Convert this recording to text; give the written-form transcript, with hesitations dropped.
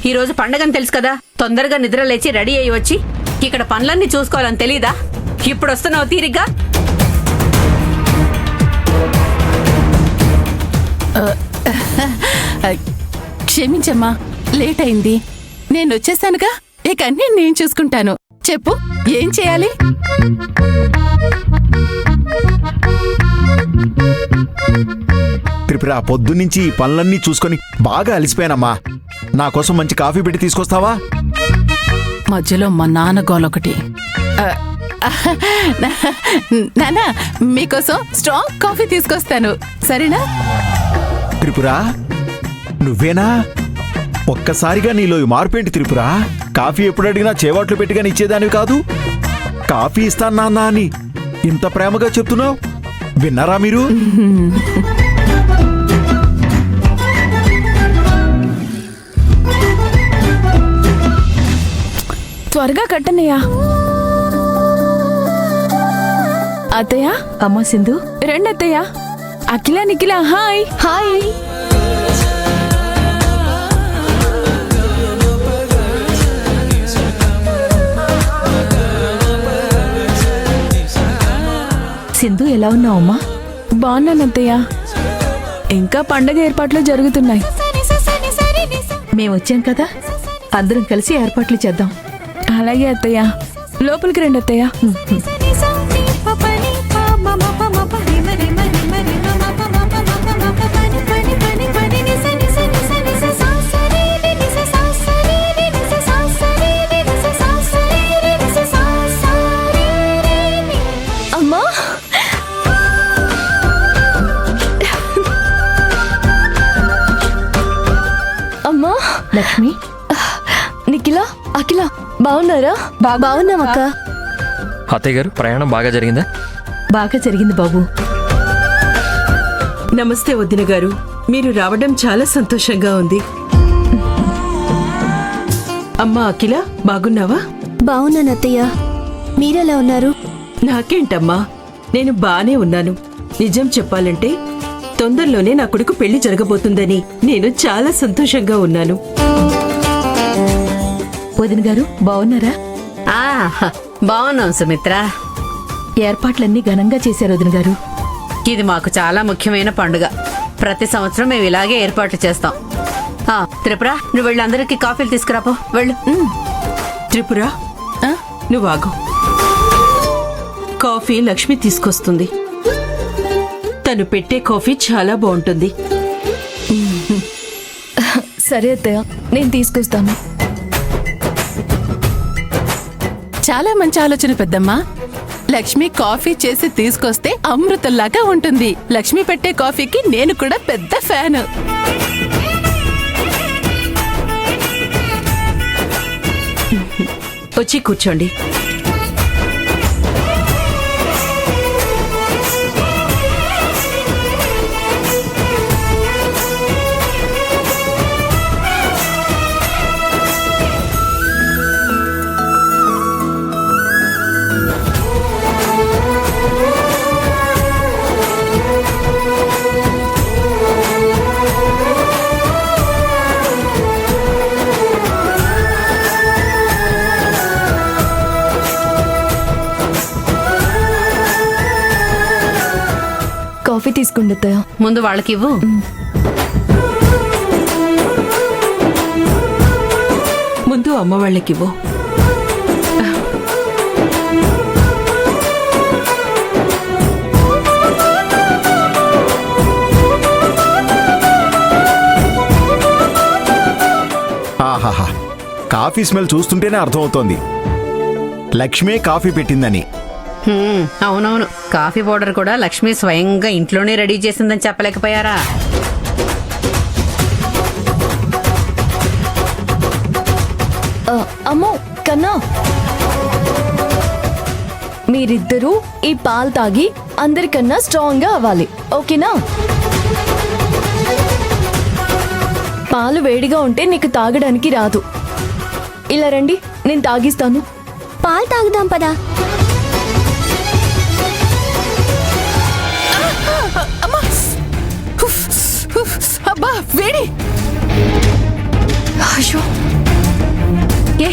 ఈ రోజు పండగని తెలుసు కదా, తొందరగా నిద్ర లేచి రెడీ అయ్యి వచ్చి ఇక్కడ పనులన్నీ చూసుకోవాలని తెలీదా? ఇప్పుడు వస్తున్నావు తీరిగ్గా? క్షమించమ్మా, లేట్ అయింది. నేను వచ్చేసానుగా, ఇక అన్నీ నేను చూసుకుంటాను. చెప్పు, ఏం చేయాలి? త్రిపుర, పొద్దున్నుంచి ఈ పనులన్నీ చూసుకొని బాగా అలిసిపోయానమ్మా. నా కోసం మంచి కాఫీ పెట్టి తీసుకొస్తావా? మధ్యలో మా నాన్న గోలొకటి. నాన్న, మీకోసం స్ట్రాంగ్ కాఫీ తీసుకొస్తాను, సరేనా? త్రిపుర, నువ్వేనా? ఒక్కసారిగా నీలో ఈ మార్పేంటి త్రిపుర? కాఫీ ఎప్పుడు అడిగినా చేవాట్లు పెట్టిగాని ఇచ్చేదానివి కాదు. కాఫీ ఇస్తాను నాన్న అని ఇంత ప్రేమగా చెప్తున్నావు. విన్నారా మీరు? త్వరగా కట్టనయ్యా. అత్తయ్య, అమ్మా సింధు, రండి అత్తయ్య. అఖిల, నిఖిల, హాయ్. హాయ్. సింధు, ఎలా ఉన్నావు అమ్మా? బాగున్నాను అత్తయ్య. ఇంకా పండగ ఏర్పాట్లు జరుగుతున్నాయి. మేము వచ్చాం కదా, అందరం కలిసి ఏర్పాట్లు చేద్దాం. అలాగే అత్తయ్య. లోపలికి రండి అత్తయ్య. అమ్మా, అమ్మా. లక్ష్మి, నిఖిల, అఖిల, బాగున్నారా? బాగున్నామక్క. అత్తయ్య గారు, ప్రయాణం బాగా జరిగిందా? బాగా జరిగింది బాబు. నమస్తే వదిన గారు, మీరు రావడం చాలా సంతోషంగా ఉంది. అమ్మా అఖిల, బాగున్నావా? బాగున్నాను అత్తయ్య, మీరెలా ఉన్నారు? నాకేంటమ్మా, నేను బానే ఉన్నాను. నిజం చెప్పాలంటే తొందరలోనే నా కొడుకు పెళ్లి జరగబోతుందని నేను చాలా సంతోషంగా ఉన్నాను. వదిన గారు, బాగున్నారా? బాగున్నాం సుమిత్ర. ఏర్పాట్లన్నీ ఘనంగా చేశారు వదిన గారు. ఇది మాకు చాలా ముఖ్యమైన పండుగ. ప్రతి సంవత్సరం మేము ఇలాగే ఏర్పాట్లు చేస్తాం. త్రిపుర, నువ్వు వెళ్ళి అందరికీ కాఫీలు తీసుకురాపో, వెళ్ళు. త్రిపుర, నువ్వు ఆగు. కాఫీ లక్ష్మి తీసుకొస్తుంది. తను పెట్టే కాఫీ చాలా బాగుంటుంది. సరే అత్తయ్య, నేను తీసుకొస్తాను. చాలా మంచి ఆలోచన పెద్దమ్మా. లక్ష్మి కాఫీ చేసి తీసుకొస్తే అమృతంలాగా ఉంటుంది. లక్ష్మి పెట్టే కాఫీకి నేను కూడా పెద్ద ఫ్యాను. వచ్చి కూర్చోండి. కాఫీ తీసుకోండి అత్తయ్య. ముందు వాళ్ళకి ఇవ్వు. ముందు అమ్మ వాళ్ళకివ్వు. ఆహాహా, కాఫీ స్మెల్ చూస్తుంటేనే అర్థమవుతోంది లక్ష్మే కాఫీ పెట్టిందని. అవునవును, కాఫీ పౌడర్ కూడా లక్ష్మి స్వయంగా ఇంట్లోనే రెడీ చేసిందని చెప్పలేకపోయారా? అమ్మో కన్నా, మీరిద్దరూ ఈ పాలు తాగి అందరికన్నా స్ట్రాంగ్ గా అవ్వాలి, ఓకేనా? పాలు వేడిగా ఉంటే నీకు తాగడానికి రాదు. ఇలా రండి, నేను తాగిస్తాను. పాలు తాగుదాం పదా. అబ్బా, వేడి. అయ్యో ఏ